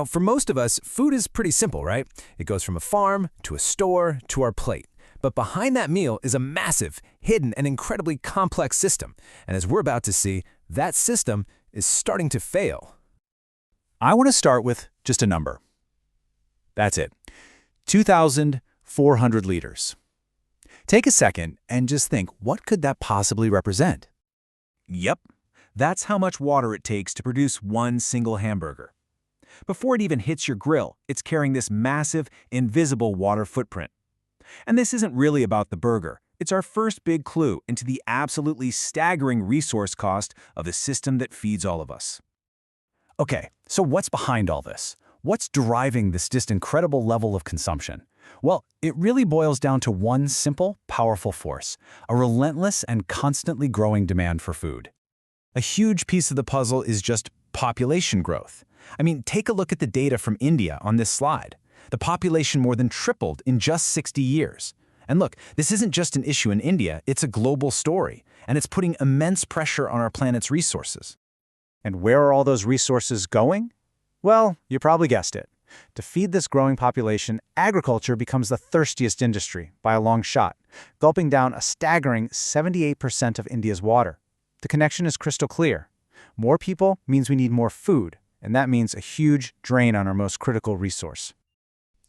For most of us, food is pretty simple, right? It goes from a farm to a store to our plate. But behind that meal is a massive, hidden, and incredibly complex system. And as we're about to see, that system is starting to fail. I want to start with just a number. That's it. 2,400 liters. Take a second and just think, what could that possibly represent? Yep, that's how much water it takes to produce one single hamburger. Before it even hits your grill, it's carrying this massive, invisible water footprint. And this isn't really about the burger. It's our first big clue into the absolutely staggering resource cost of the system that feeds all of us. Okay, so what's behind all this? What's driving this just incredible level of consumption? Well, it really boils down to one simple, powerful force: a relentless and constantly growing demand for food. A huge piece of the puzzle is just population growth. I mean, take a look at the data from India on this slide. The population more than tripled in just 60 years. And look, this isn't just an issue in India, it's a global story, and it's putting immense pressure on our planet's resources. And where are all those resources going? Well, you probably guessed it. To feed this growing population, agriculture becomes the thirstiest industry by a long shot, gulping down a staggering 78% of India's water. The connection is crystal clear. More people means we need more food, and that means a huge drain on our most critical resource.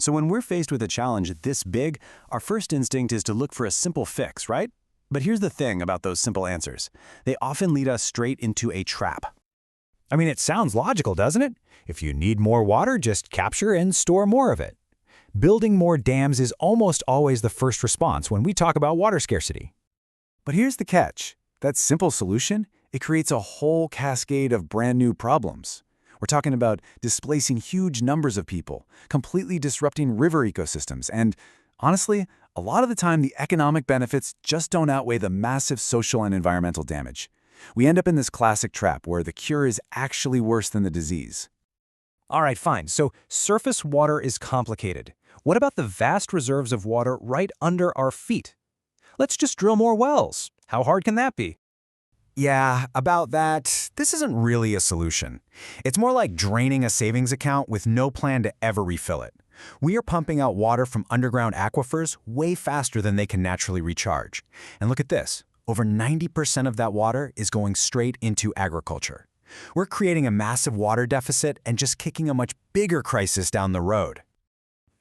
So when we're faced with a challenge this big, our first instinct is to look for a simple fix, right? But here's the thing about those simple answers. They often lead us straight into a trap. I mean, it sounds logical, doesn't it? If you need more water, just capture and store more of it. Building more dams is almost always the first response when we talk about water scarcity. But here's the catch. That simple solution, it creates a whole cascade of brand new problems. We're talking about displacing huge numbers of people, completely disrupting river ecosystems, and honestly, a lot of the time the economic benefits just don't outweigh the massive social and environmental damage. We end up in this classic trap where the cure is actually worse than the disease. All right, fine. So surface water is complicated. What about the vast reserves of water right under our feet? Let's just drill more wells. How hard can that be? Yeah, about that, this isn't really a solution. It's more like draining a savings account with no plan to ever refill it. We are pumping out water from underground aquifers way faster than they can naturally recharge. And look at this. Over 90% of that water is going straight into agriculture. We're creating a massive water deficit and just kicking a much bigger crisis down the road.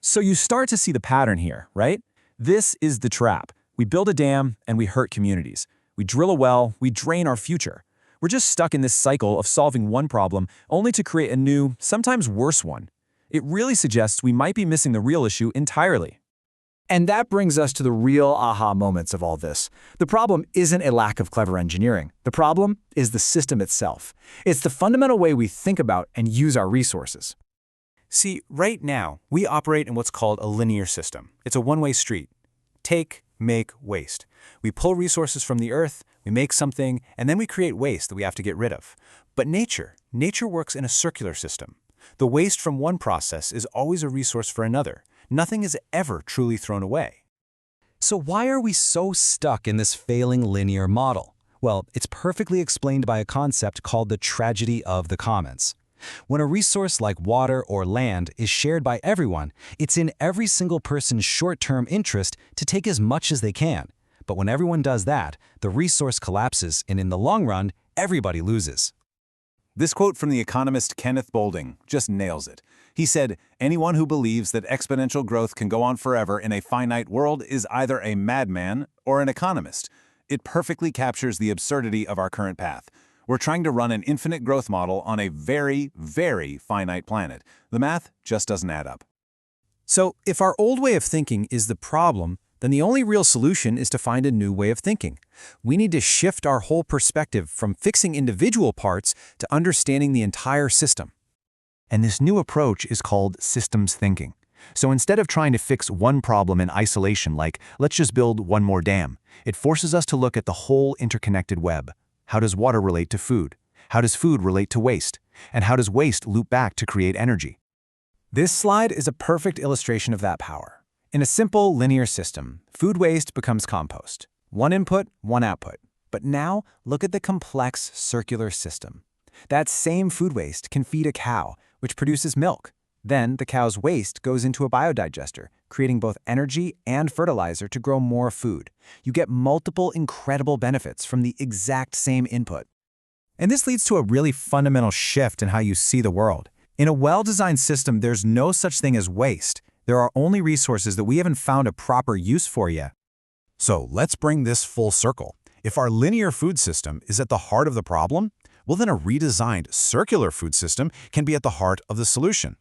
So you start to see the pattern here, right? This is the trap. We build a dam and we hurt communities. We drill a well, we drain our future. We're just stuck in this cycle of solving one problem only to create a new, sometimes worse one. It really suggests we might be missing the real issue entirely. And that brings us to the real aha moments of all this. The problem isn't a lack of clever engineering. The problem is the system itself. It's the fundamental way we think about and use our resources. See, right now, we operate in what's called a linear system. It's a one-way street. Take, make, waste. We pull resources from the earth, we make something, and then we create waste that we have to get rid of. But nature works in a circular system. The waste from one process is always a resource for another. Nothing is ever truly thrown away. So why are we so stuck in this failing linear model? Well, it's perfectly explained by a concept called the tragedy of the commons. When a resource like water or land is shared by everyone, it's in every single person's short-term interest to take as much as they can. But when everyone does that, the resource collapses, and in the long run, everybody loses. This quote from the economist Kenneth Boulding just nails it. He said, "Anyone who believes that exponential growth can go on forever in a finite world is either a madman or an economist." It perfectly captures the absurdity of our current path. We're trying to run an infinite growth model on a very, very finite planet. The math just doesn't add up. So if our old way of thinking is the problem, then the only real solution is to find a new way of thinking. We need to shift our whole perspective from fixing individual parts to understanding the entire system. And this new approach is called systems thinking. So instead of trying to fix one problem in isolation, like let's just build one more dam, it forces us to look at the whole interconnected web. How does water relate to food? How does food relate to waste? And how does waste loop back to create energy? This slide is a perfect illustration of that power. In a simple linear system, food waste becomes compost. One input, one output. But now, look at the complex circular system. That same food waste can feed a cow, which produces milk. Then the cow's waste goes into a biodigester, creating both energy and fertilizer to grow more food. You get multiple incredible benefits from the exact same input. And this leads to a really fundamental shift in how you see the world. In a well-designed system, there's no such thing as waste. There are only resources that we haven't found a proper use for yet. So let's bring this full circle. If our linear food system is at the heart of the problem, well then a redesigned circular food system can be at the heart of the solution.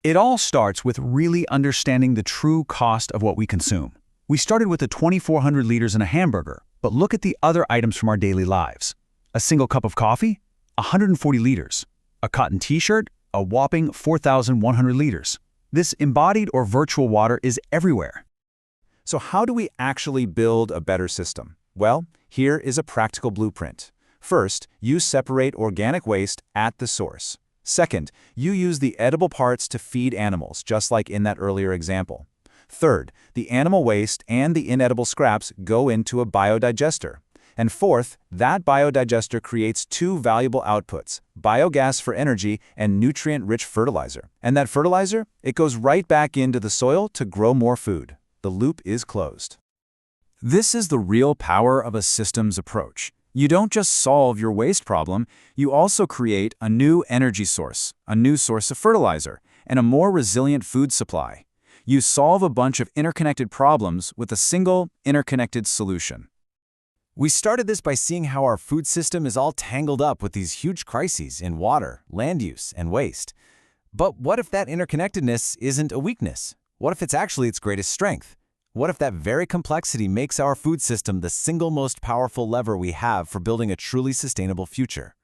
It all starts with really understanding the true cost of what we consume. We started with the 2,400 liters in a hamburger, but look at the other items from our daily lives. A single cup of coffee? 140 liters. A cotton t-shirt? A whopping 4,100 liters. This embodied or virtual water is everywhere. So how do we actually build a better system? Well, here is a practical blueprint. First, you separate organic waste at the source. Second, you use the edible parts to feed animals, just like in that earlier example. Third, the animal waste and the inedible scraps go into a biodigester. And fourth, that biodigester creates two valuable outputs, biogas for energy and nutrient-rich fertilizer. And that fertilizer, it goes right back into the soil to grow more food. The loop is closed. This is the real power of a systems approach. You don't just solve your waste problem, you also create a new energy source, a new source of fertilizer, and a more resilient food supply. You solve a bunch of interconnected problems with a single, interconnected solution. We started this by seeing how our food system is all tangled up with these huge crises in water, land use, and waste. But what if that interconnectedness isn't a weakness? What if it's actually its greatest strength? What if that very complexity makes our food system the single most powerful lever we have for building a truly sustainable future?